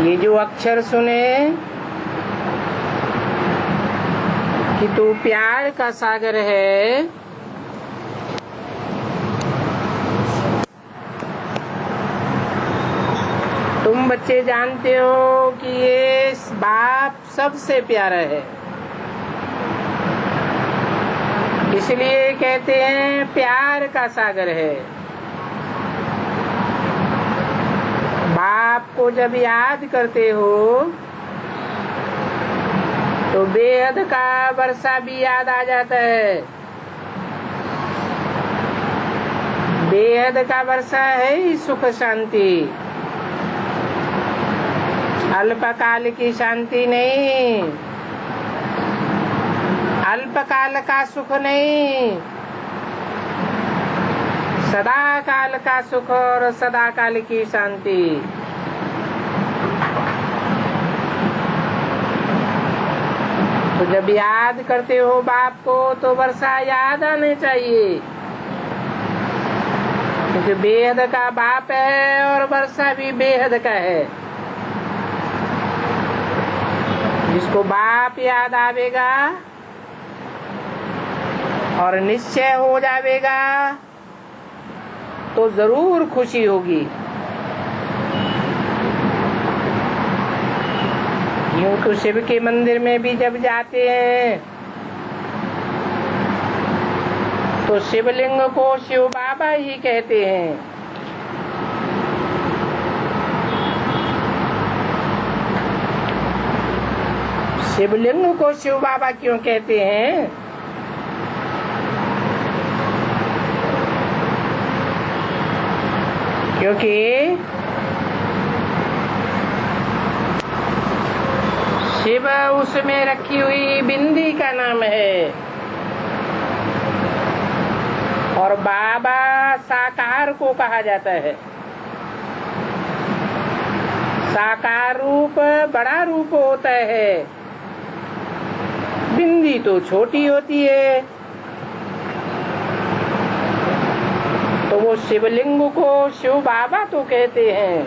ये जो अक्षर सुने कि तू प्यार का सागर है, तुम बच्चे जानते हो कि ये बाप सबसे प्यारा है, इसलिए कहते हैं प्यार का सागर है। बाप को जब याद करते हो तो बेहद का वर्षा भी याद आ जाता है। बेहद का वर्षा है ही सुख शांति, अल्पकाल की शांति नहीं, अल्पकाल का सुख नहीं, सदा काल का सुख और सदा काल की शांति। तो जब याद करते हो बाप को तो वर्षा याद आने चाहिए, क्योंकि बेहद का बाप है और वर्षा भी बेहद का है। जिसको बाप याद आवेगा और निश्चय हो जाएगा तो जरूर खुशी होगी। यूं तो शिव के मंदिर में भी जब जाते हैं तो शिवलिंग को शिव बाबा ही कहते हैं। शिवलिंग को शिव बाबा क्यों कहते हैं? क्योंकि शिव उसमें रखी हुई बिंदी का नाम है और बाबा साकार को कहा जाता है। साकार रूप बड़ा रूप होता है, बिंदी तो छोटी होती है। तो वो शिवलिंग को शिव बाबा तो कहते हैं,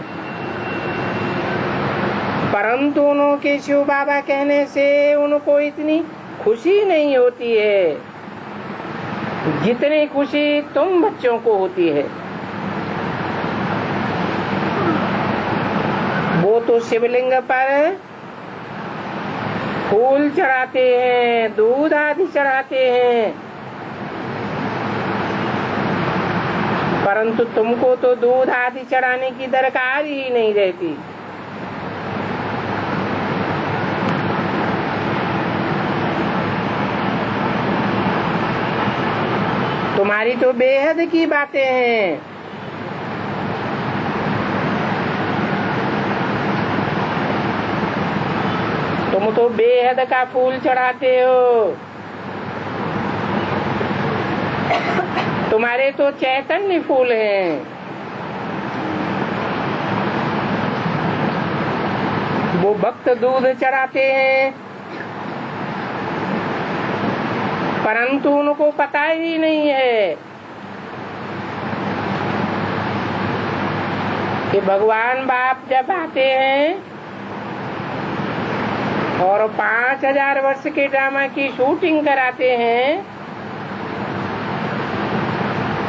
परंतु उनके शिव बाबा कहने से उनको इतनी खुशी नहीं होती है जितनी खुशी तुम बच्चों को होती है। वो तो शिवलिंग पर फूल चढ़ाते हैं, दूध आदि चढ़ाते हैं, परंतु तुमको तो दूध आदि चढ़ाने की दरकार ही नहीं रहती। तुम्हारी तो बेहद की बातें हैं। तुम तो बेहद का फूल चढ़ाते हो। तुम्हारे तो चैतन्य फूल हैं। वो भक्त दूध चढ़ाते हैं, परंतु उनको पता ही नहीं है कि भगवान बाप जब आते हैं और 5000 वर्ष के ड्रामा की शूटिंग कराते हैं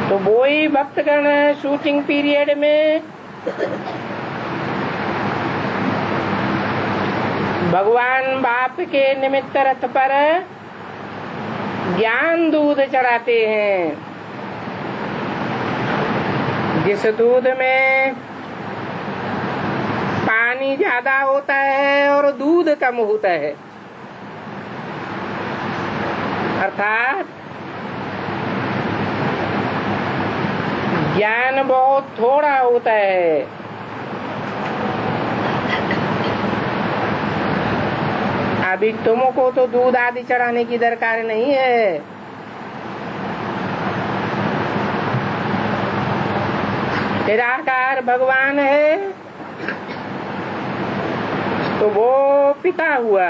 तो वो ही भक्तगण शूटिंग पीरियड में भगवान बाप के निमित्त रथ पर ज्ञान दूध चढ़ाते हैं, जिस दूध में पानी ज्यादा होता है और दूध कम होता है, अर्थात ज्ञान बहुत थोड़ा होता है। अभी तुमको तो दूध आदि चढ़ाने की दरकार नहीं है। निराकार भगवान है तो वो पिता हुआ,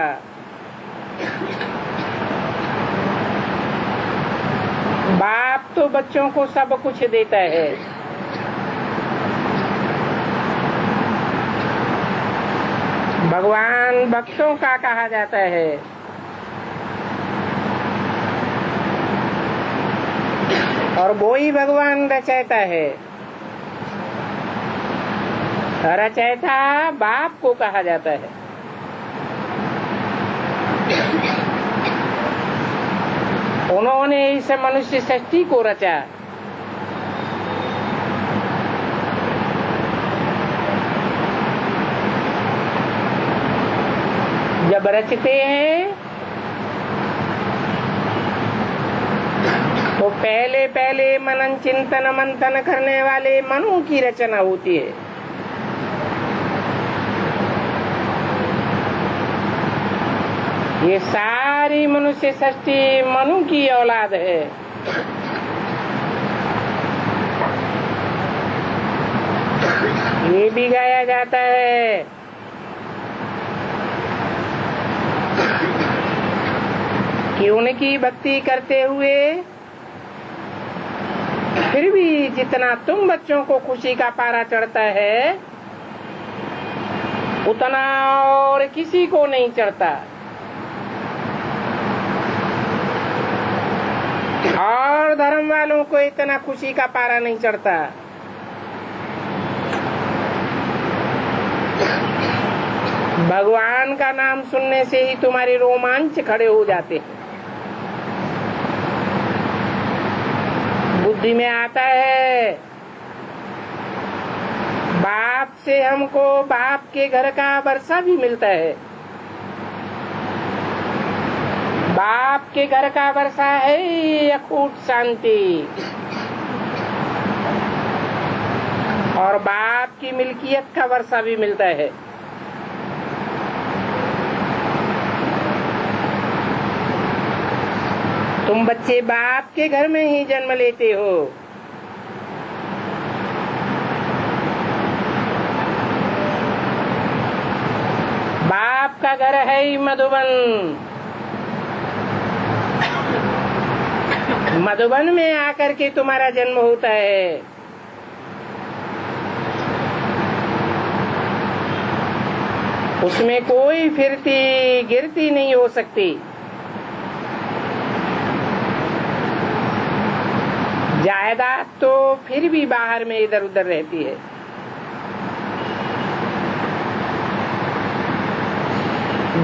बाप तो बच्चों को सब कुछ देता है। भगवान भक्तों का कहा जाता है। और वो ही भगवान रचयिता है। रचयिता बाप को कहा जाता है। उन्होंने इस मनुष्य सृष्टि को रचा। जब रचते हैं तो पहले पहले मनन चिंतन मंथन करने वाले मनु की रचना होती है। ये सारी मनुष्य सृष्टि मनु की औलाद है। ये भी गाया जाता है कि उनकी भक्ति करते हुए फिर भी जितना तुम बच्चों को खुशी का पारा चढ़ता है उतना और किसी को नहीं चढ़ता। और धर्म वालों को इतना खुशी का पारा नहीं चढ़ता। भगवान का नाम सुनने से ही तुम्हारे रोमांच खड़े हो जाते हैं। बुद्धि में आता है बाप से हमको बाप के घर का वर्षा भी मिलता है। बाप के घर का वर्षा है अखूट शांति। और बाप की मिल्कियत का वर्षा भी मिलता है। तुम बच्चे बाप के घर में ही जन्म लेते हो। बाप का घर है ही मधुबन। मधुबन में आकर के तुम्हारा जन्म होता है। उसमें कोई फिरती गिरती नहीं हो सकती। जायदाद तो फिर भी बाहर में इधर उधर रहती है।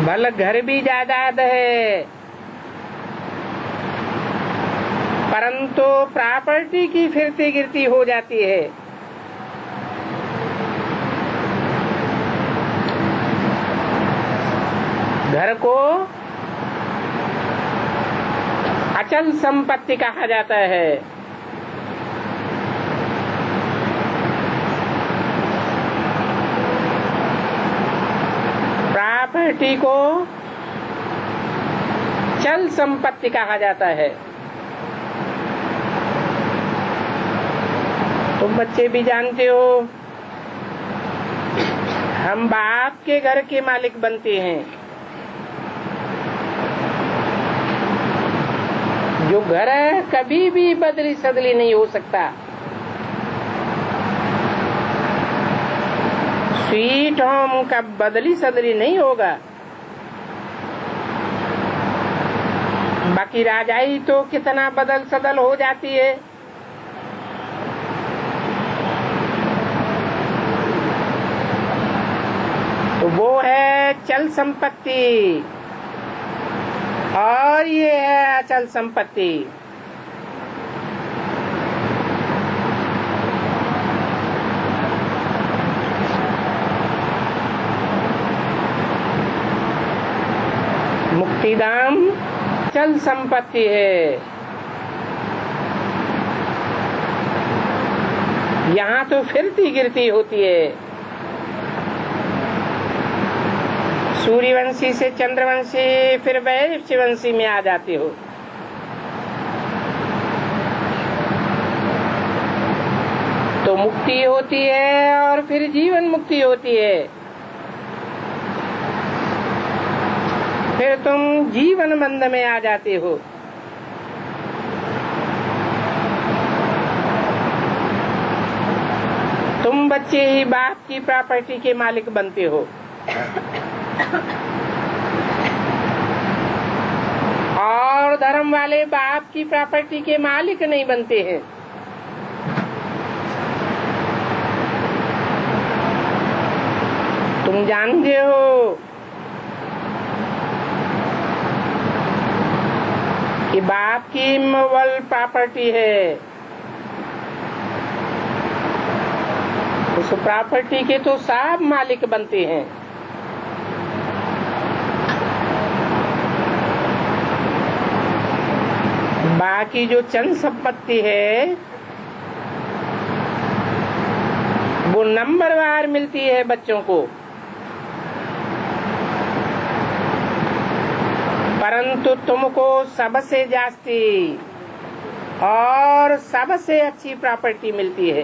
भले घर भी जायदाद है परंतु प्रॉपर्टी की फिरती गिरती हो जाती है। घर को अचल संपत्ति कहा जाता है। प्रॉपर्टी को चल संपत्ति कहा जाता है। तुम बच्चे भी जानते हो हम बाप के घर के मालिक बनते हैं। जो घर कभी भी बदली सदली नहीं हो सकता। स्वीट होम का बदली सदली नहीं होगा। बाकी राजाई तो कितना बदल सदल हो जाती है। तो वो है चल संपत्ति और ये है अचल संपत्ति। मुक्तिधाम चल संपत्ति है। यहाँ तो फिरती गिरती होती है। सूर्यवंशी से चंद्रवंशी फिर वैश्यवंशी में आ जाते हो। तो मुक्ति होती है और फिर जीवन मुक्ति होती है। फिर तुम जीवन बंध में आ जाते हो। तुम बच्चे ही बाप की प्रॉपर्टी के मालिक बनते हो। और धर्म वाले बाप की प्रॉपर्टी के मालिक नहीं बनते हैं। तुम जानते हो कि बाप की इमूवेबल प्रॉपर्टी है, उस प्रॉपर्टी के तो सब मालिक बनते हैं। बाकी जो चंद संपत्ति है वो नंबरवार मिलती है बच्चों को, परंतु तुमको सबसे जास्ती और सबसे अच्छी प्रॉपर्टी मिलती है।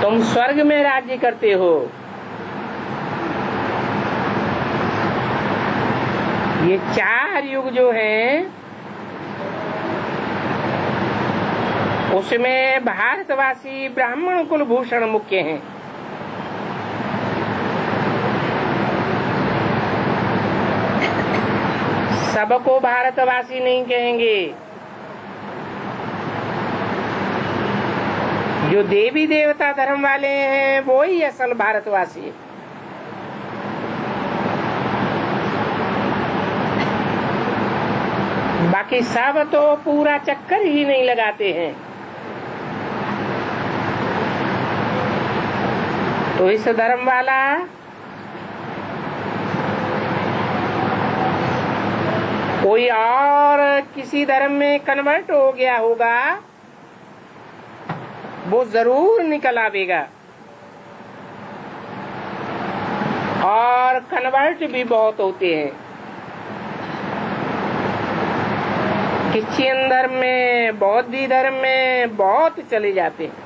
तुम स्वर्ग में राज्य करते हो। ये 4 युग जो हैं उसमें भारतवासी ब्राह्मण कुलभूषण मुख्य हैं। सबको भारतवासी नहीं कहेंगे। जो देवी देवता धर्म वाले हैं वो ही असल भारतवासी है। बाकी सब तो पूरा चक्कर ही नहीं लगाते हैं। तो इस धर्म वाला कोई और किसी धर्म में कन्वर्ट हो गया होगा, वो जरूर निकल आवेगा। और कन्वर्ट भी बहुत होते हैं। क्रिश्चियन धर्म में, बौद्ध धर्म में बहुत चले जाते हैं।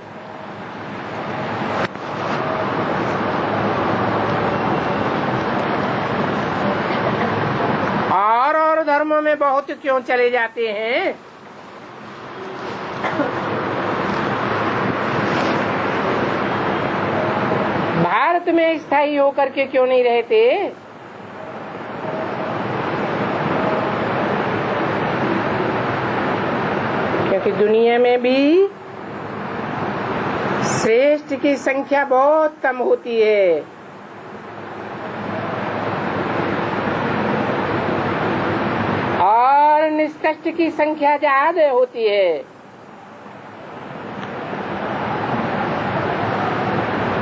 और धर्मों में बहुत क्यों चले जाते हैं? भारत में स्थायी होकर के क्यों नहीं रहते? क्योंकि दुनिया में भी श्रेष्ठ की संख्या बहुत कम होती है। और निष्कष्ट की संख्या ज्यादा होती है।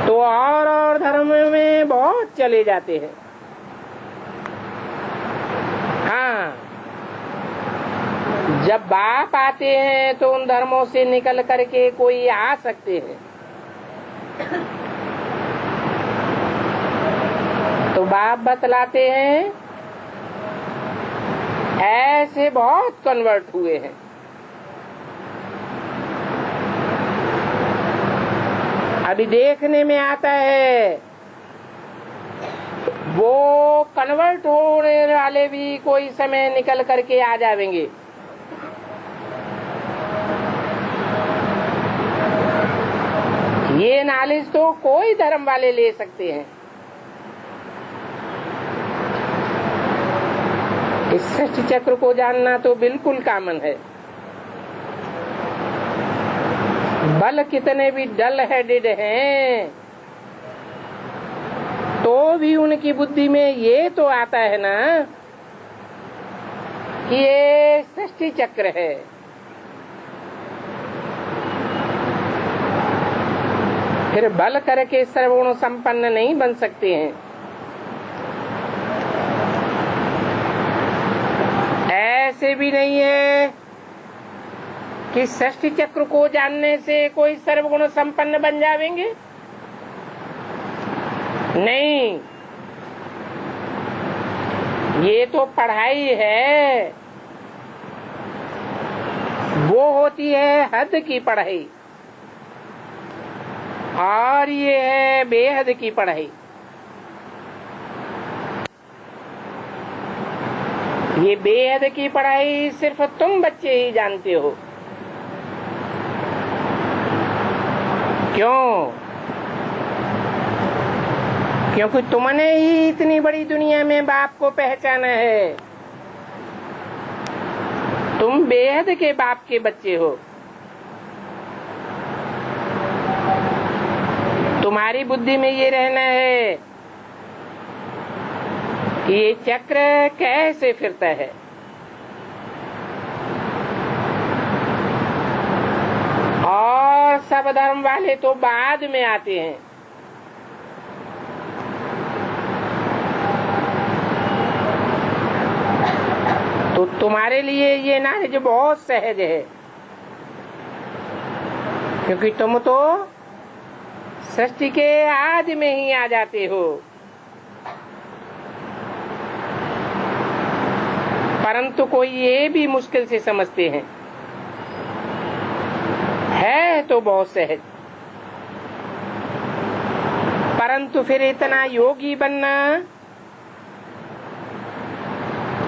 तो और धर्म में बहुत चले जाते हैं। हाँ, जब बाप आते हैं तो उन धर्मों से निकल करके कोई आ सकते हैं। तो बाप बतलाते हैं ऐसे बहुत कन्वर्ट हुए हैं। अभी देखने में आता है वो कन्वर्ट होने वाले भी कोई समय निकल करके आ जाएंगे। ये नॉलेज तो कोई धर्म वाले ले सकते हैं। इस सृष्टि चक्र को जानना तो बिल्कुल कॉमन है। बल कितने भी डल हेडेड हैं तो भी उनकी बुद्धि में ये तो आता है ना कि ये सृष्टि चक्र है। फिर बल करके सर्वगुण संपन्न नहीं बन सकते हैं। ऐसे भी नहीं है कि सृष्टि चक्र को जानने से कोई सर्वगुण संपन्न बन जाएंगे। नहीं, ये तो पढ़ाई है, वो होती है हद की पढ़ाई, और ये है बेहद की पढ़ाई। ये बेहद की पढ़ाई सिर्फ तुम बच्चे ही जानते हो। क्यों? क्योंकि तुमने ही इतनी बड़ी दुनिया में बाप को पहचाना है। तुम बेहद के बाप के बच्चे हो। तुम्हारी बुद्धि में ये रहना है कि ये चक्र कैसे फिरता है। और सब धर्म वाले तो बाद में आते हैं। तो तुम्हारे लिए ये नॉलेज बहुत सहज है, क्योंकि तुम तो सृष्टि के आदि में ही आ जाते हो। परंतु कोई ये भी मुश्किल से समझते हैं। है तो बहुत सहज, परंतु फिर इतना योगी बनना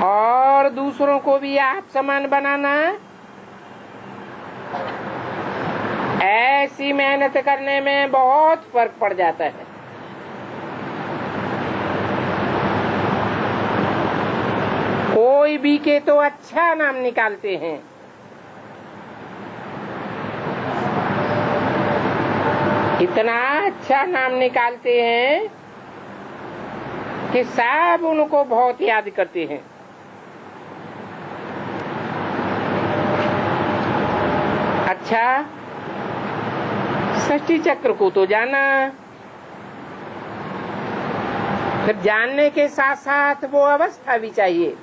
और दूसरों को भी आप समान बनाना, ऐसी मेहनत करने में बहुत फर्क पड़ जाता है। कोई भी के तो अच्छा नाम निकालते हैं, इतना अच्छा नाम निकालते हैं कि सब उनको बहुत याद करते हैं। अच्छा, सृष्टि चक्र को तो जाना, फिर जानने के साथ साथ वो अवस्था भी चाहिए।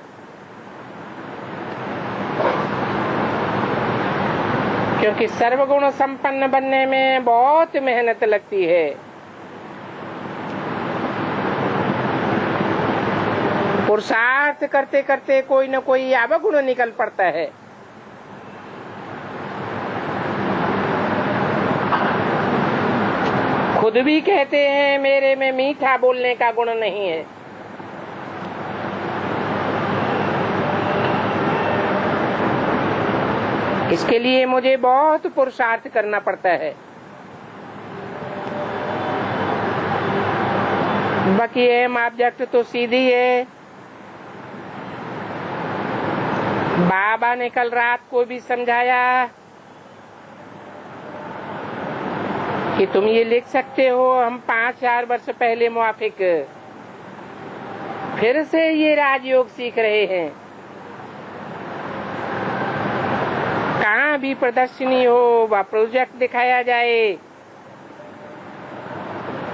क्योंकि सर्वगुण संपन्न बनने में बहुत मेहनत लगती है। पुरुषार्थ करते करते कोई न कोई अवगुण निकल पड़ता है। खुद भी कहते हैं मेरे में मीठा बोलने का गुण नहीं है। इसके लिए मुझे बहुत पुरुषार्थ करना पड़ता है। बाकी एम ऑब्जेक्ट तो सीधी है। बाबा ने कल रात को भी समझाया कि तुम ये लिख सकते हो, हम 5000 वर्ष पहले मुआफिक फिर से ये राजयोग सीख रहे हैं। कहाँ भी प्रदर्शनी हो व प्रोजेक्ट दिखाया जाए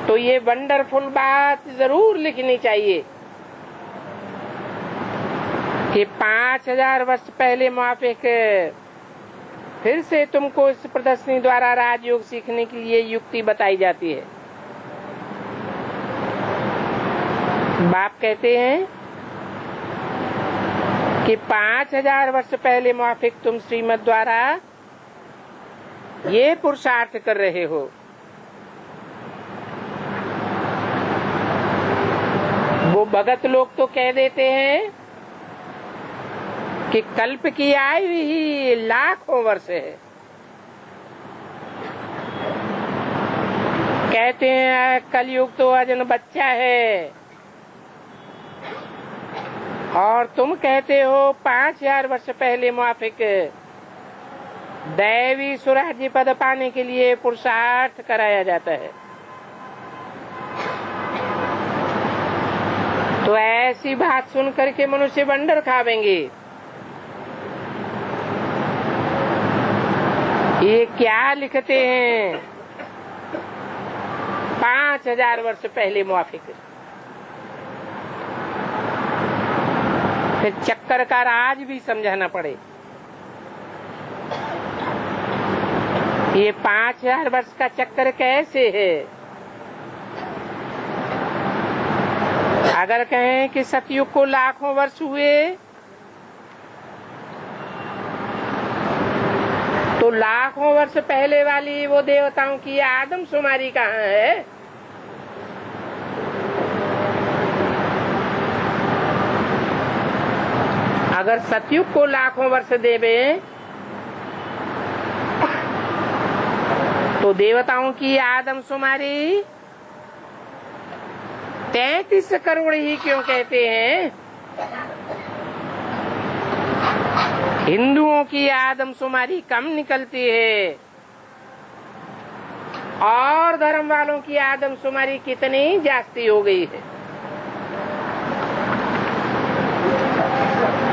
तो ये वंडरफुल बात जरूर लिखनी चाहिए कि 5000 वर्ष पहले मुआफिक फिर से तुमको इस प्रदर्शनी द्वारा राजयोग सीखने के लिए युक्ति बताई जाती है। बाप कहते हैं कि 5000 वर्ष पहले मुआफिक तुम श्रीमत द्वारा ये पुरुषार्थ कर रहे हो। वो भगत लोग तो कह देते हैं कि कल्प की आयु ही लाखों वर्ष है। कहते हैं कलयुग तो अजन बच्चा है, और तुम कहते हो 5000 वर्ष पहले मुआफिक दैवी स्वराज्य पद पाने के लिए पुरुषार्थ कराया जाता है। तो ऐसी बात सुन करके मनुष्य वंडर खावेंगे, ये क्या लिखते हैं 5000 वर्ष पहले मुआफिक। फिर चक्कर का राज भी समझाना पड़े। ये 5000 वर्ष का चक्कर कैसे है। अगर कहें कि सतयुग को लाखों वर्ष हुए तो लाखों वर्ष पहले वाली वो देवताओं की आदमशुमारी कहाँ है। अगर सतयुग को लाखों वर्ष देवे तो देवताओं की आदमशुमारी 33 करोड़ ही क्यों कहते हैं? हिंदुओं की आदमशुमारी कम निकलती है और धर्म वालों की आदमशुमारी कितनी जास्ती हो गई है।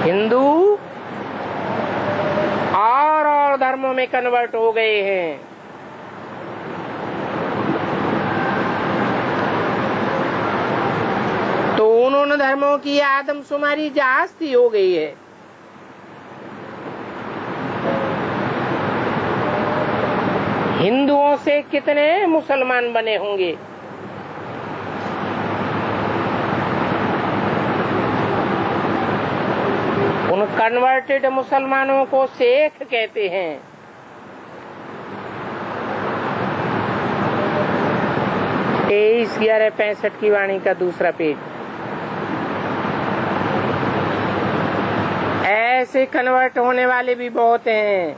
हिंदू और धर्मों में कन्वर्ट हो गए हैं। तो उन्होंने धर्मों की आदमशुमारी जास्ती हो गई है। हिंदुओं से कितने मुसलमान बने होंगे? उन कन्वर्टेड मुसलमानों को शेख कहते हैं। तेईस 11/65 की वाणी का दूसरा पेज। ऐसे कन्वर्ट होने वाले भी बहुत हैं।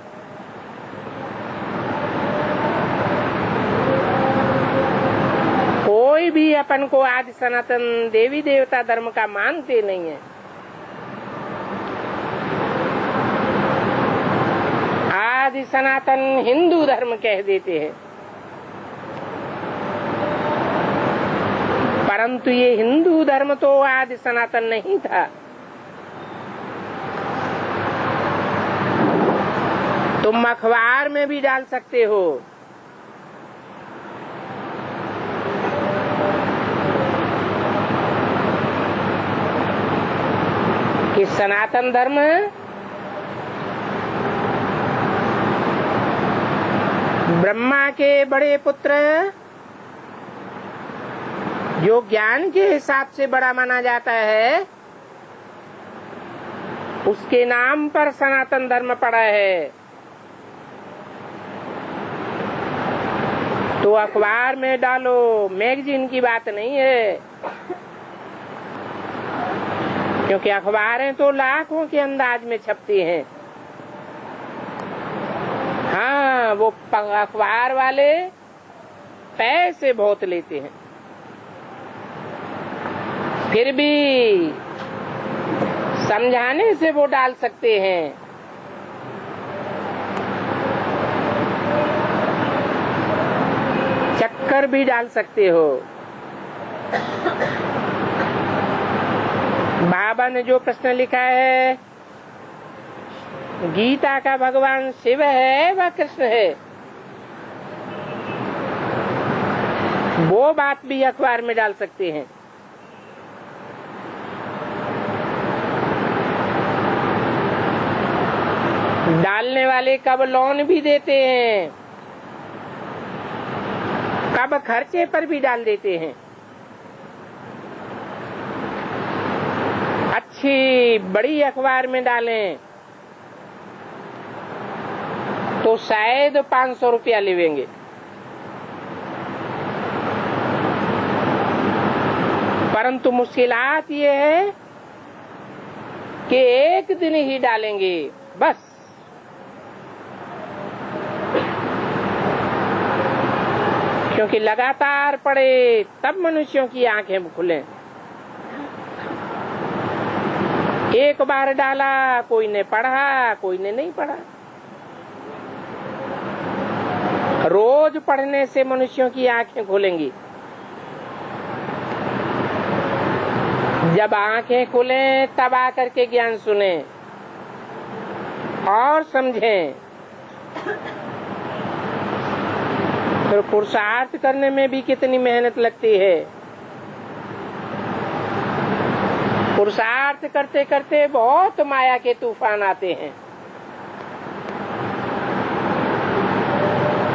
कोई भी अपन को आदि सनातन देवी देवता धर्म का मानते नहीं है। आदि सनातन हिंदू धर्म कह देते हैं, परंतु ये हिंदू धर्म तो आदि सनातन नहीं था। तुम अखबार में भी डाल सकते हो, कि सनातन धर्म ब्रह्मा के बड़े पुत्र जो ज्ञान के हिसाब से बड़ा माना जाता है, उसके नाम पर सनातन धर्म पड़ा है। तो अखबार में डालो, मैगजीन की बात नहीं है, क्योंकि अखबारें तो लाखों के अंदाज में छपती हैं। हाँ, वो अखबार वाले पैसे बहुत लेते हैं, फिर भी समझाने से वो डाल सकते हैं। चक्कर भी डाल सकते हो। बाबा ने जो प्रश्न लिखा है, गीता का भगवान शिव है व कृष्ण है, वो बात भी अखबार में डाल सकते हैं। डालने वाले कब लोन भी देते हैं, कब खर्चे पर भी डाल देते हैं। अच्छी बड़ी अखबार में डालें तो शायद 500 रुपया लेवेंगे, परंतु मुश्किलात ये है कि एक दिन ही डालेंगे बस। क्योंकि लगातार पढ़े तब मनुष्यों की आंखें खुले। एक बार डाला, कोई ने पढ़ा, कोई ने नहीं पढ़ा। रोज पढ़ने से मनुष्यों की आंखें खुलेंगी। जब आंखें खुले तब आकर के ज्ञान सुने और समझें। तो पुरुषार्थ करने में भी कितनी मेहनत लगती है। पुरुषार्थ करते करते बहुत माया के तूफान आते हैं।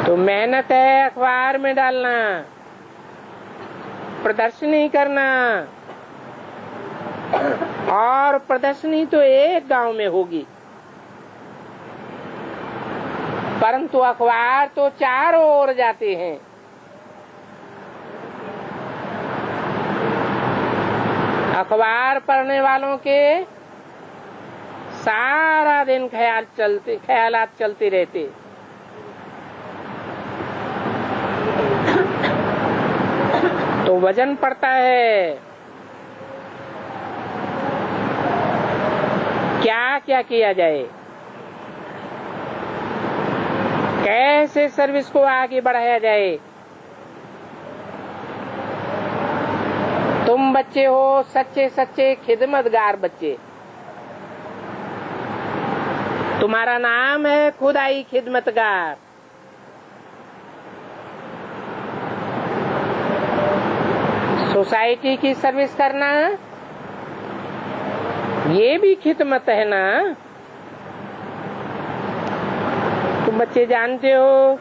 तो मेहनत है अखबार में डालना, प्रदर्शनी करना, और प्रदर्शनी तो एक गांव में होगी, परंतु अखबार तो चारों ओर जाते हैं। अखबार पढ़ने वालों के सारा दिन ख्यालात चलते रहते। तो वजन पड़ता है। क्या क्या किया जाए, कैसे सर्विस को आगे बढ़ाया जाए। तुम बच्चे हो सच्चे सच्चे खिदमतगार बच्चे। तुम्हारा नाम है खुदाई खिदमतगार। सोसाइटी की सर्विस करना ये भी खिदमत है ना। तुम बच्चे जानते हो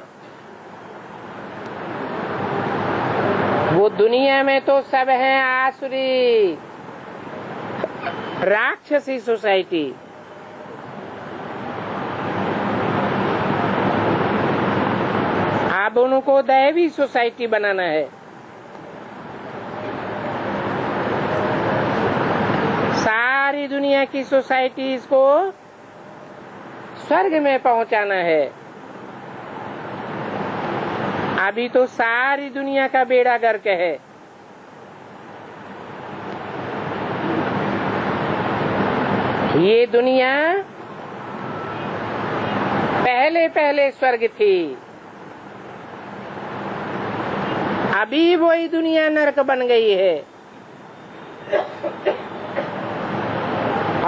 वो दुनिया में तो सब हैं आसुरी राक्षसी सोसाइटी। अब उनको दैवी सोसाइटी बनाना है। सारी दुनिया की सोसाइटीज को स्वर्ग में पहुंचाना है। अभी तो सारी दुनिया का बेड़ा गर्क है। ये दुनिया पहले पहले स्वर्ग थी, अभी वही दुनिया नरक बन गई है।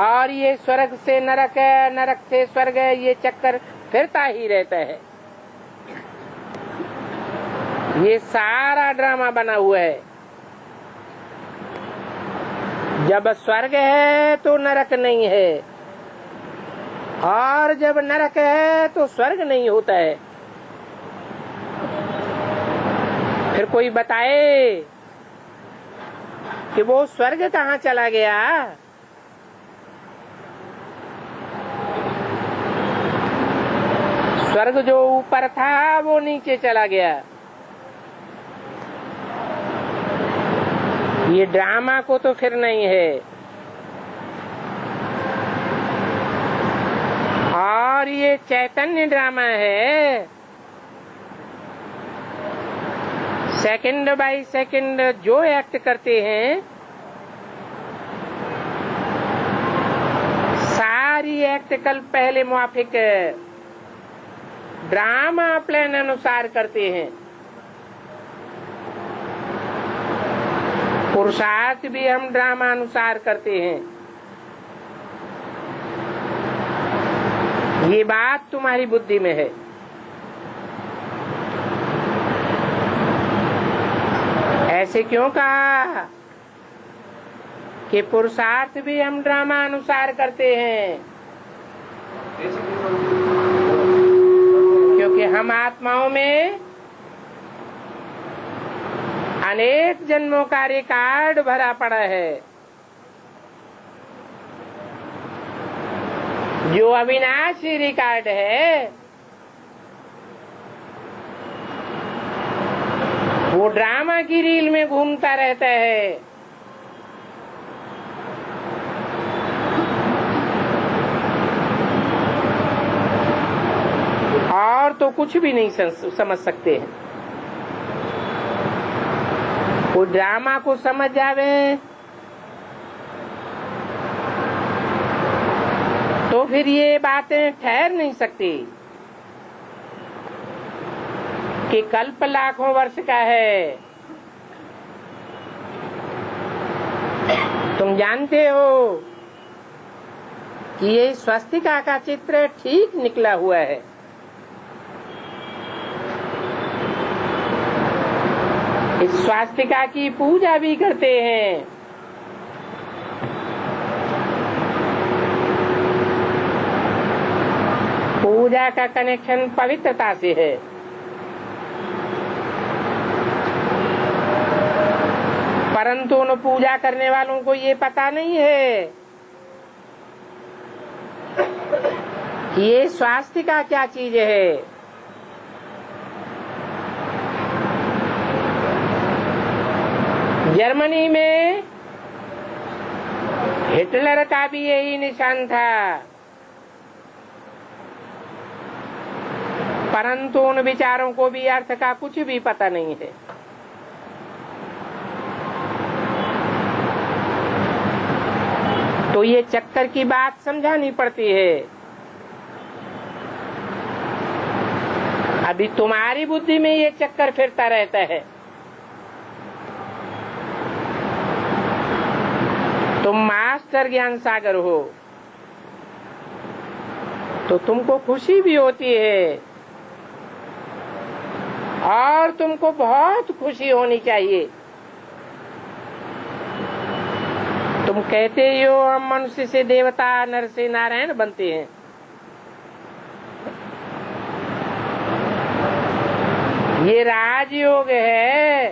और ये स्वर्ग से नरक है, नरक से स्वर्ग है, ये चक्कर फिरता ही रहता है। ये सारा ड्रामा बना हुआ है। जब स्वर्ग है तो नरक नहीं है, और जब नरक है तो स्वर्ग नहीं होता है। फिर कोई बताए कि वो स्वर्ग कहाँ चला गया। स्वर्ग जो ऊपर था वो नीचे चला गया। ये ड्रामा को तो फिर नहीं है। और ये चैतन्य ड्रामा है। सेकंड बाय सेकंड जो एक्ट करते हैं, सारी एक्ट कल पहले मुआफिक ड्रामा प्लान अनुसार करते हैं। पुरुषार्थ भी हम ड्रामा अनुसार करते हैं। ये बात तुम्हारी बुद्धि में है। ऐसे क्यों कहा कि पुरुषार्थ भी हम ड्रामा अनुसार करते हैं? क्योंकि हम आत्माओं में अनेक जन्मों का रिकॉर्ड भरा पड़ा है, जो अविनाशी रिकॉर्ड है। वो ड्रामा की रील में घूमता रहता है। और तो कुछ भी नहीं समझ सकते हैं। वो ड्रामा को समझ जावे तो फिर ये बातें ठहर नहीं सकती कि कल्प लाखों वर्ष का है। तुम जानते हो कि ये स्वस्तिका का चित्र ठीक निकला हुआ है। इस स्वास्तिका की पूजा भी करते हैं। पूजा का कनेक्शन पवित्रता से है। परंतु उन पूजा करने वालों को ये पता नहीं है कि ये स्वास्तिका क्या चीज है। जर्मनी में हिटलर का भी यही निशान था, परंतु उन विचारों को भी अर्थ का कुछ भी पता नहीं है। तो ये चक्कर की बात समझानी पड़ती है। अभी तुम्हारी बुद्धि में ये चक्कर फिरता रहता है। तुम मास्टर ज्ञान सागर हो तो तुमको खुशी भी होती है और तुमको बहुत खुशी होनी चाहिए। तुम कहते हो हम मनुष्य से देवता, नर से नारायण बनते हैं। ये राजयोग है,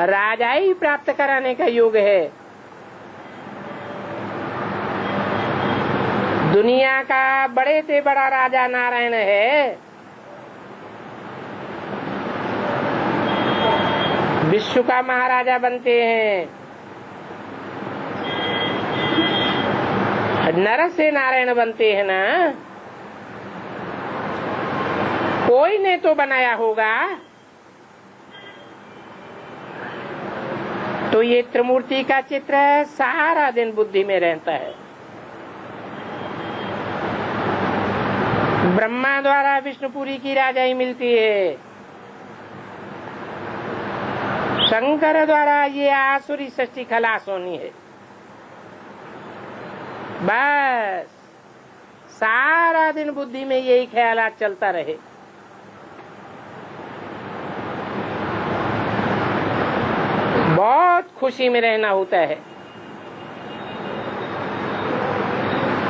राजाई प्राप्त कराने का योग है। दुनिया का बड़े से बड़ा राजा नारायण है। विश्व का महाराजा बनते हैं। नर से नारायण बनते हैं ना, कोई ने तो बनाया होगा। तो ये त्रिमूर्ति का चित्र सारा दिन बुद्धि में रहता है। ब्रह्मा द्वारा विष्णुपुरी की राजाई मिलती है, शंकर द्वारा ये आसुरी सृष्टि खलास होनी है। बस सारा दिन बुद्धि में यही ख्यालात चलता रहे। बहुत खुशी में रहना होता है।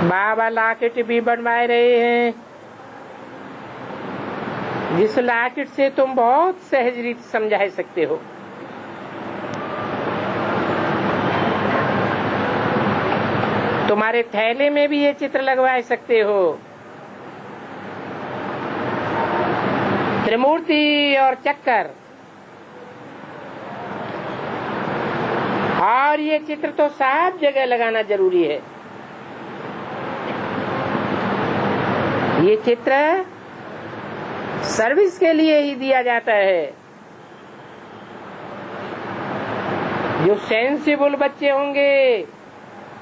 बाबा लॉकेट भी बनवा रहे हैं, जिस लॉकेट से तुम बहुत सहज रीत समझा सकते हो। तुम्हारे थैले में भी ये चित्र लगवा सकते हो, त्रिमूर्ति और चक्कर। और ये चित्र तो सब जगह लगाना जरूरी है। ये चित्र सर्विस के लिए ही दिया जाता है। जो सेंसिबल बच्चे होंगे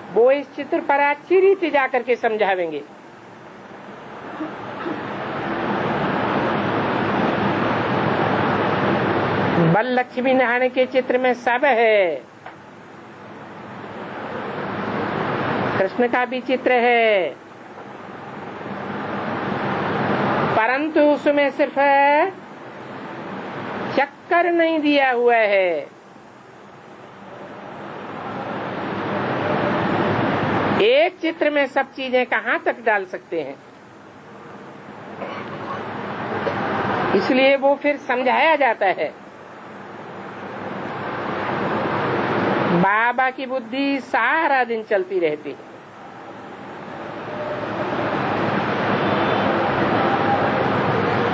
वो इस चित्र पर अच्छी रीति जाकर के समझावेंगे। बल लक्ष्मी नारायण के चित्र में सब है, कृष्ण का भी चित्र है, परंतु उसमें सिर्फ चक्कर नहीं दिया हुआ है। एक चित्र में सब चीजें कहाँ तक डाल सकते हैं, इसलिए वो फिर समझाया जाता है। बाबा की बुद्धि सारा दिन चलती रहती है।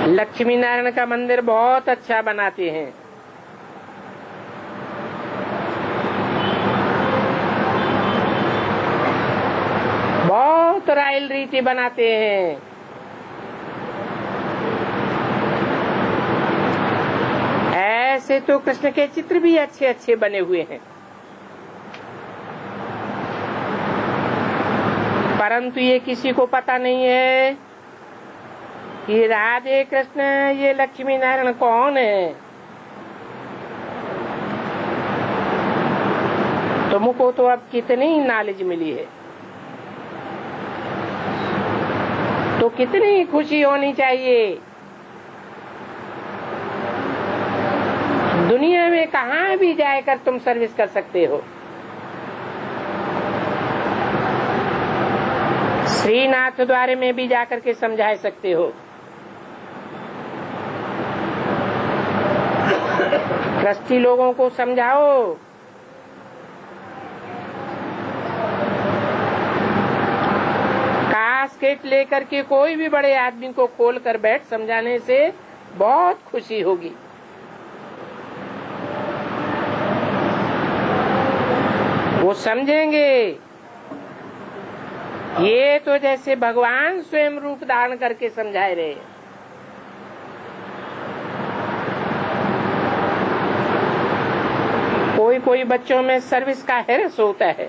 लक्ष्मी नारायण का मंदिर बहुत अच्छा बनाते हैं। बहुत रायल रीति बनाते हैं। ऐसे तो कृष्ण के चित्र भी अच्छे अच्छे बने हुए हैं, परंतु ये किसी को पता नहीं है कि राधे कृष्ण ये लक्ष्मी नारायण कौन है। तुमको तो अब कितनी नॉलेज मिली है, तो कितनी खुशी होनी चाहिए। दुनिया में कहाँ भी जाकर तुम सर्विस कर सकते हो। श्रीनाथ द्वारे में भी जाकर के समझा सकते हो। ट्रस्टी लोगों को समझाओ। कास्केट लेकर के कोई भी बड़े आदमी को खोल कर बैठ समझाने से बहुत खुशी होगी। वो समझेंगे ये तो जैसे भगवान स्वयं रूप धारण करके समझाए रहे। कोई कोई बच्चों में सर्विस का हिरस होता है,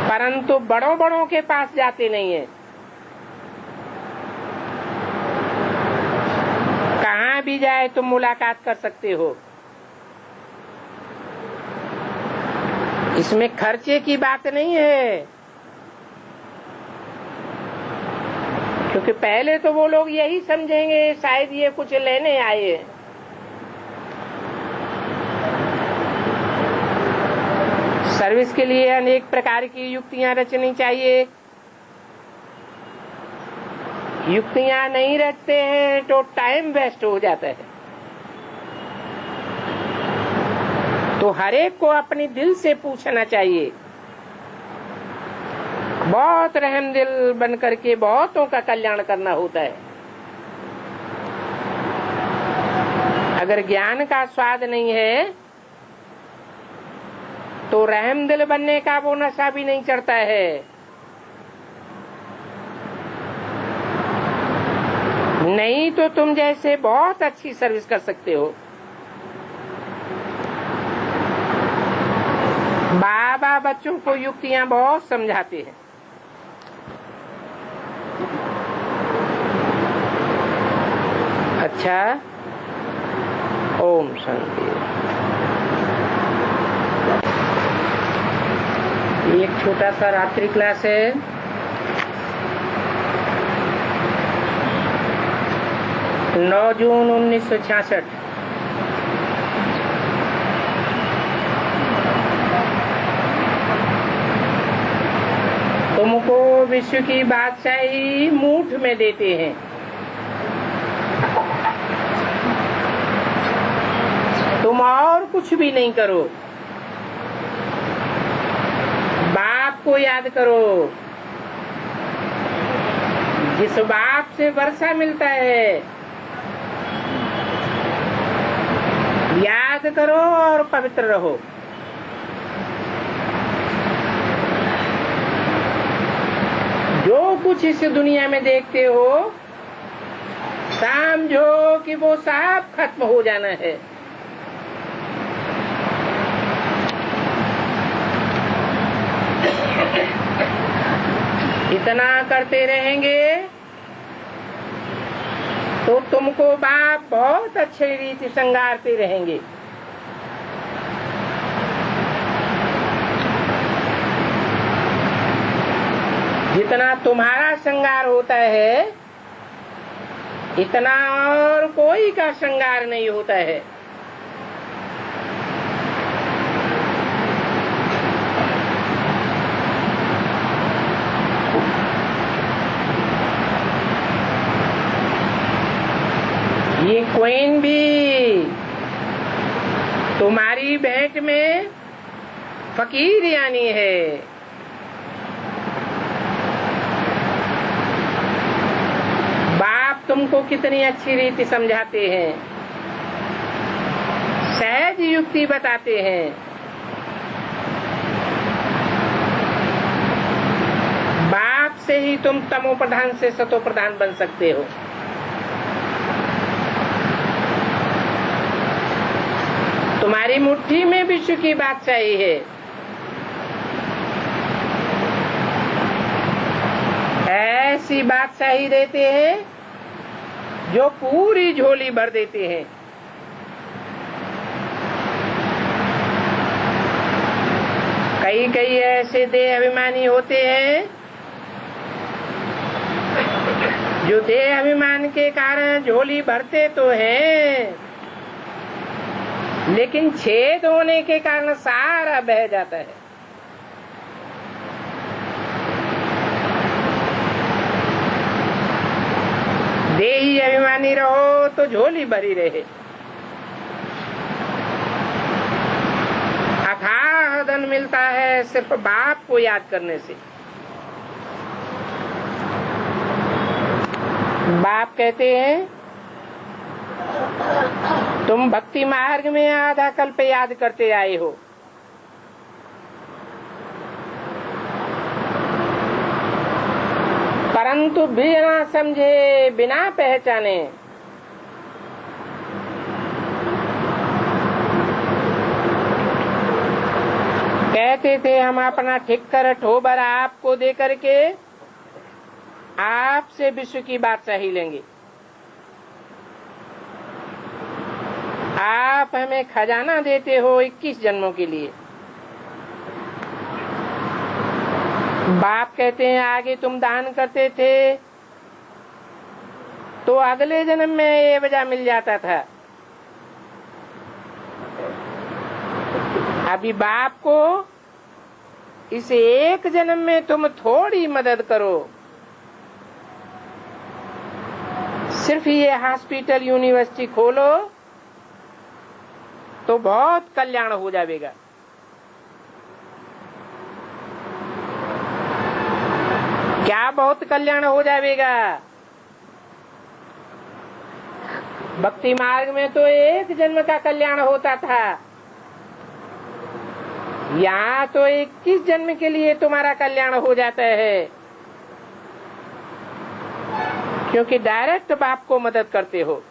परंतु बड़ों बड़ों के पास जाते नहीं है। कहाँ भी जाए तुम मुलाकात कर सकते हो। इसमें खर्चे की बात नहीं है, क्योंकि पहले तो वो लोग यही समझेंगे शायद ये कुछ लेने आए। सर्विस के लिए अनेक प्रकार की युक्तियां रचनी चाहिए। युक्तियां नहीं रचते हैं तो टाइम वेस्ट हो जाता है। तो हर एक को अपनी दिल से पूछना चाहिए, बहुत रहमदिल बन करके बहुतों का कल्याण करना होता है। अगर ज्ञान का स्वाद नहीं है तो रहमदिल बनने का वो नशा भी नहीं चढ़ता है। नहीं तो तुम जैसे बहुत अच्छी सर्विस कर सकते हो। बाबा बच्चों को युक्तियां बहुत समझाते हैं। अच्छा, ओम शांति। एक छोटा सा रात्रि क्लास है। नौ जून 1966। तुमको विश्व की बादशाही मूठ में देते हैं। तुम और कुछ भी नहीं करो, बाप को याद करो। जिस बाप से वर्षा मिलता है याद करो और पवित्र रहो। जो कुछ इस दुनिया में देखते हो समझो कि वो सब खत्म हो जाना है। इतना करते रहेंगे तो तुमको बाप बहुत अच्छे रीति श्रृंगारते रहेंगे। जितना तुम्हारा श्रृंगार होता है इतना और कोई का श्रृंगार नहीं होता है। ये क्वीन भी तुम्हारी भेंट में फकीर यानी है। बाप तुमको कितनी अच्छी रीति समझाते हैं, सहज युक्ति बताते हैं। बाप से ही तुम तमो प्रधान से सतो प्रधान बन सकते हो। तुम्हारी मुट्ठी में विश्व की बादशाही है। ऐसी बादशाही देते हैं जो पूरी झोली भर देते हैं। कई कई ऐसे देह अभिमानी होते हैं जो देह अभिमान के कारण झोली भरते तो हैं लेकिन छेद होने के कारण सारा बह जाता है। देही अभिमानी रहो तो झोली भरी रहे। अथाह धन मिलता है सिर्फ बाप को याद करने से। बाप कहते हैं तुम भक्ति मार्ग में आधा कल्प याद करते आए हो, परंतु बिना समझे बिना पहचाने कहते थे हम अपना ठिक्कर ठोबर आपको दे करके आपसे विश्व की बात सही लेंगे। आप हमें खजाना देते हो 21 जन्मों के लिए। बाप कहते हैं आगे तुम दान करते थे तो अगले जन्म में ये वजह मिल जाता था। अभी बाप को इस एक जन्म में तुम थोड़ी मदद करो, सिर्फ ये हॉस्पिटल यूनिवर्सिटी खोलो तो बहुत कल्याण हो जाएगा। क्या बहुत कल्याण हो जाएगा? भक्ति मार्ग में तो एक जन्म का कल्याण होता था, यहाँ तो 21 जन्म के लिए तुम्हारा कल्याण हो जाता है, क्योंकि डायरेक्ट बाप को मदद करते हो।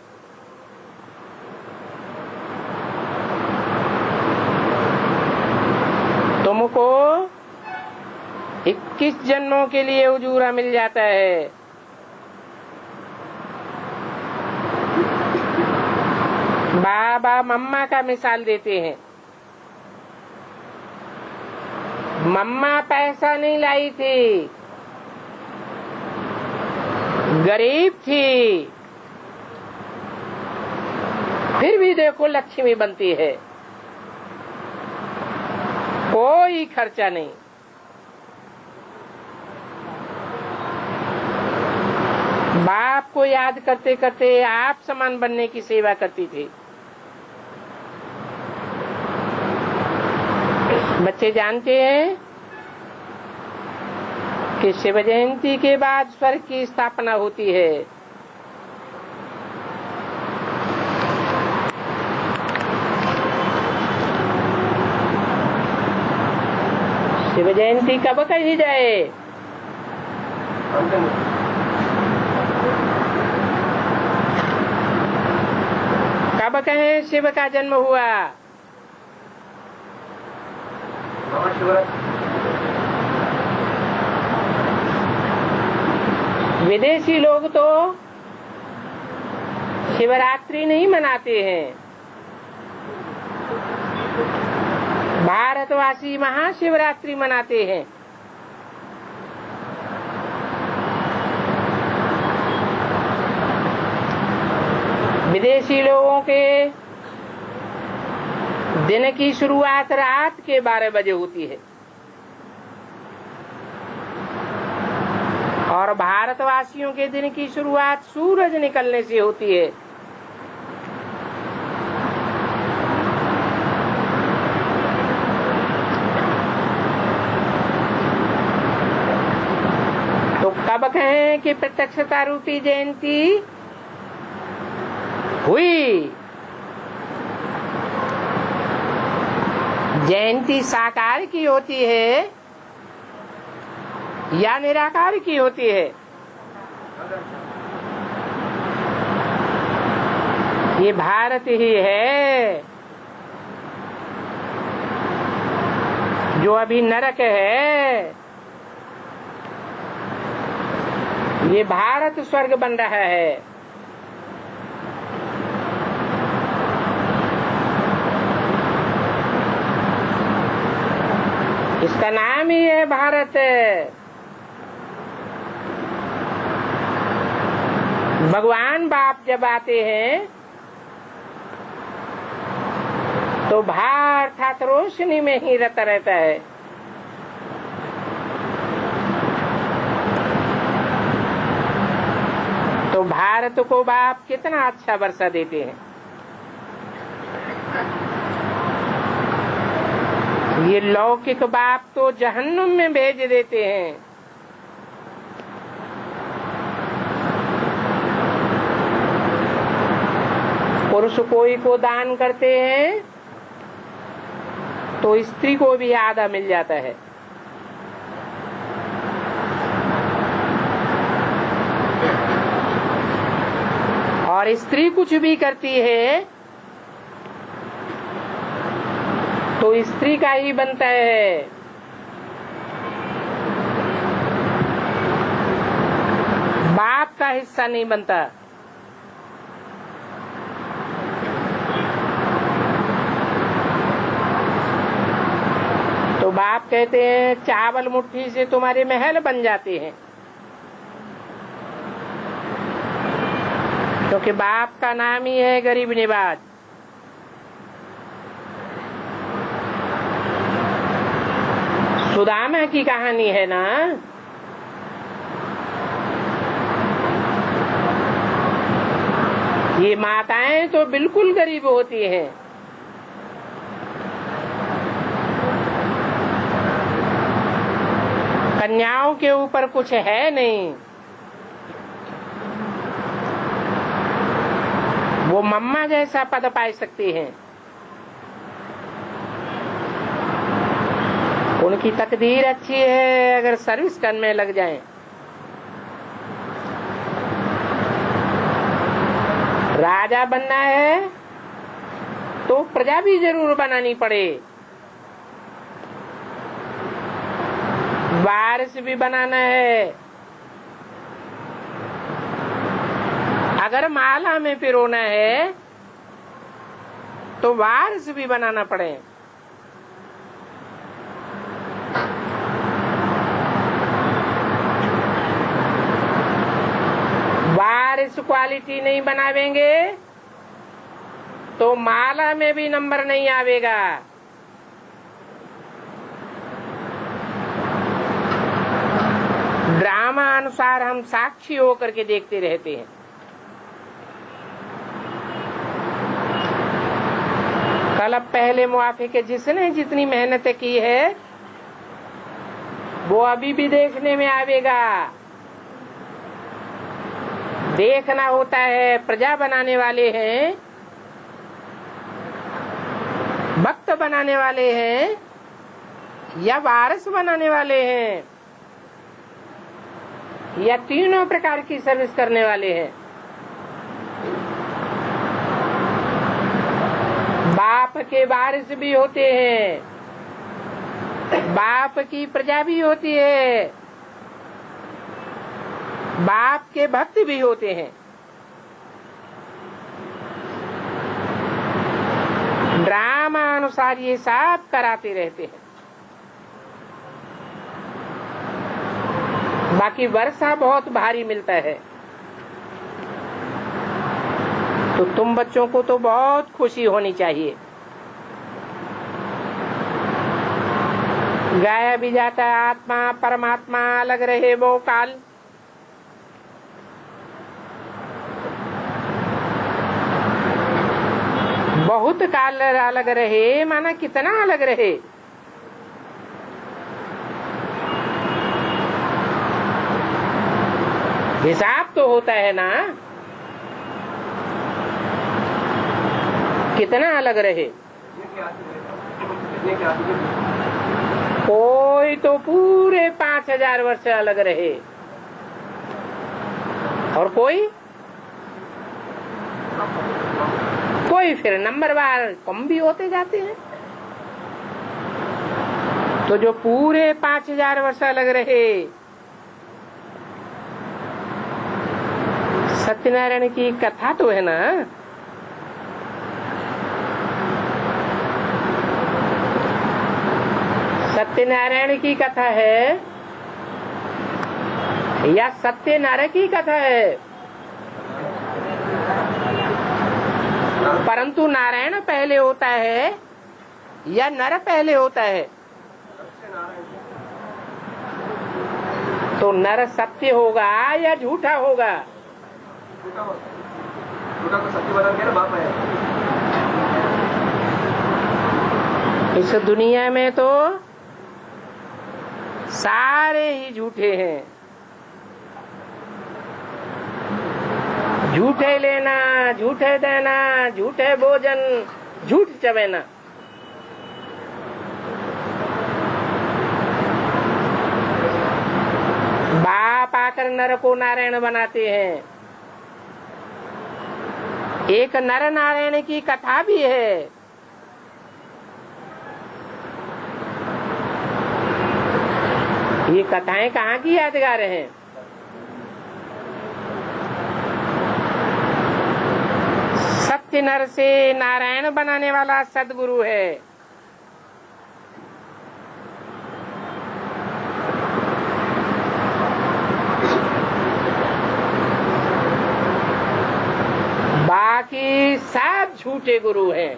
तुमको 21 जन्मों के लिए उजूरा मिल जाता है। बाबा मम्मा का मिसाल देते हैं। मम्मा पैसा नहीं लाई थी, गरीब थी, फिर भी देखो लक्ष्मी बनती है, कोई खर्चा नहीं। बाप को याद करते करते आप समान बनने की सेवा करती थी। बच्चे जानते हैं कि शिव जयंती के बाद स्वर्ग की स्थापना होती है। शिव जयंती कब कही जाए? कब कहें शिव का जन्म हुआ? विदेशी लोग तो शिवरात्रि नहीं मनाते हैं, भारतवासी महाशिवरात्रि मनाते हैं। विदेशी लोगों के दिन की शुरुआत रात के 12 बजे होती है और भारतवासियों के दिन की शुरुआत सूरज निकलने से होती है। तो कब कहें कि प्रत्यक्षता रूपी जयंती हुई? जयंती साकार की होती है या निराकार की होती है? ये भारत ही है जो अभी नरक है, ये भारत स्वर्ग बन रहा है। इसका नाम ही है भारत। भगवान बाप जब आते हैं तो भार अर्थात रोशनी में ही रता रहता है। तो भारत को बाप कितना अच्छा वर्षा देते हैं। ये लौकिक बाप तो जहन्नुम में भेज देते हैं। पुरुष कोई को दान करते हैं तो स्त्री को भी आधा मिल जाता है। और स्त्री कुछ भी करती है तो स्त्री का ही बनता है। बाप का हिस्सा नहीं बनता। तो बाप कहते हैं चावल मुट्ठी से तुम्हारे महल बन जाते हैं, क्योंकि बाप का नाम ही है गरीब निवाज। सुदामा की कहानी है ना, ये माताएं तो बिल्कुल गरीब होती हैं। कन्याओं के ऊपर कुछ है नहीं, वो मम्मा जैसा पद पा सकती हैं। उनकी तकदीर अच्छी है अगर सर्विस करने में लग जाएं। राजा बनना है तो प्रजा भी जरूर बनानी पड़े, वारिस भी बनाना है। अगर माला में पिरोना है तो वारिस भी बनाना पड़े। वारिस क्वालिटी नहीं बनावेंगे तो माला में भी नंबर नहीं आवेगा। ड्रामा अनुसार हम साक्षी होकर के देखते रहते हैं। कल पहले मुआफे के जिसने जितनी मेहनत की है वो अभी भी देखने में आवेगा। देखना होता है प्रजा बनाने वाले हैं, भक्त बनाने वाले हैं या वारिस बनाने वाले हैं या तीनों प्रकार की सर्विस करने वाले हैं। बाप के वारिस भी होते हैं, बाप की प्रजा भी होती है, बाप के भक्त भी होते हैं। ड्रामा अनुसार ये सब कराते रहते हैं। बाकी वर्षा बहुत भारी मिलता है। तो तुम बच्चों को तो बहुत खुशी होनी चाहिए। गाया भी जाता है आत्मा परमात्मा अलग रहे वो काल। बहुत काल अलग रहे माना कितना अलग रहे। हिसाब तो होता है ना, कितना अलग रहे। कोई तो पूरे 5000 वर्ष अलग रहे और कोई फिर नंबरवार कम भी होते जाते हैं। तो जो पूरे 5000 वर्ष अलग रहे, सत्यनारायण की कथा तो है ना। सत्यनारायण की कथा है या सत्यनारायण की कथा है, परंतु नारायण पहले होता है या नर पहले होता है। तो नर सत्य होगा या झूठा होगा। झूठा को सत्य बना के ना बाप है। इस दुनिया में तो सारे ही झूठे हैं। झूठे लेना, झूठे देना, झूठे भोजन, झूठ चबेना। बाप आकर नर को नारायण बनाते हैं। एक नर नारायण की कथा भी है। ये कथाएं कहाँ की यादगार हैं? सत्य नर से नारायण बनाने वाला सदगुरु है। बाकी सब झूठे गुरु हैं।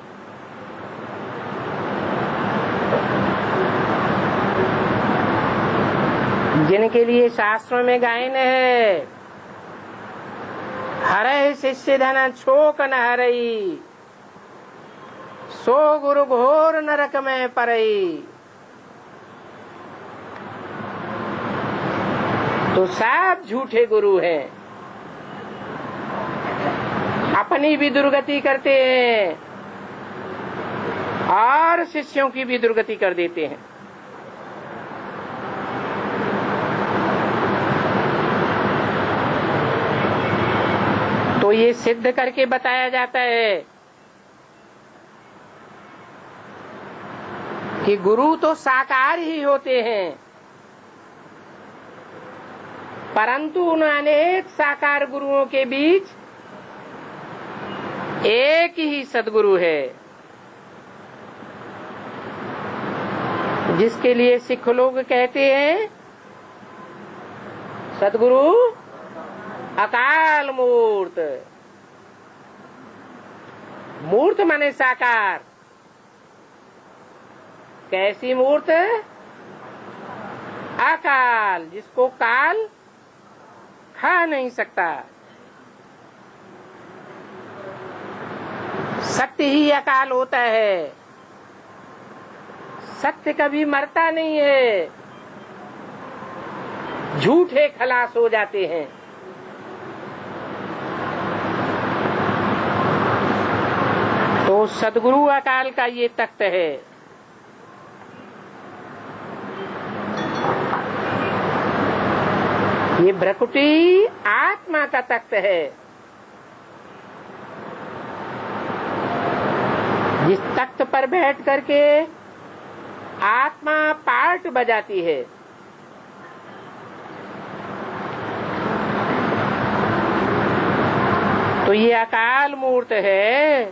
जिनके लिए शास्त्रों में गायन है, हरे शिष्य धन छोक न हरई, सो गुरु घोर नरक में परई। तो सब झूठे गुरु हैं, अपनी भी दुर्गति करते हैं और शिष्यों की भी दुर्गति कर देते हैं। तो ये सिद्ध करके बताया जाता है कि गुरु तो साकार ही होते हैं, परंतु उन अनेक साकार गुरुओं के बीच एक ही सदगुरु है, जिसके लिए सिख लोग कहते हैं सदगुरु अकाल मूर्त। मूर्त माने साकार। कैसी मूर्त? अकाल, जिसको काल खा नहीं सकता। सत्य ही अकाल होता है, सत्य कभी मरता नहीं है, झूठे खलास हो जाते हैं। तो सदगुरु अकाल का ये तख्त है। ये भ्रकुटी आत्मा का तख्त है, जिस तख्त पर बैठ करके आत्मा पार्ट बजाती है। तो ये अकाल मूर्त है।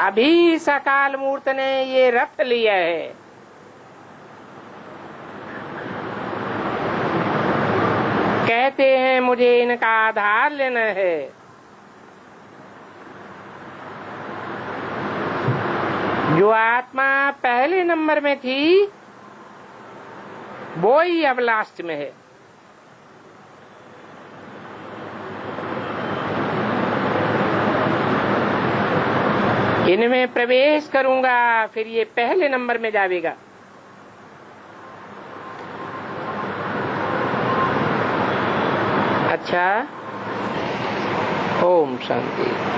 अभी इस अकाल मूर्त ने ये रथ लिया है। कहते हैं मुझे इनका आधार लेना है। जो आत्मा पहले नंबर में थी वो ही अब लास्ट में है। इनमें प्रवेश करूंगा, फिर ये पहले नंबर में जाएगा। अच्छा, ओम शांति।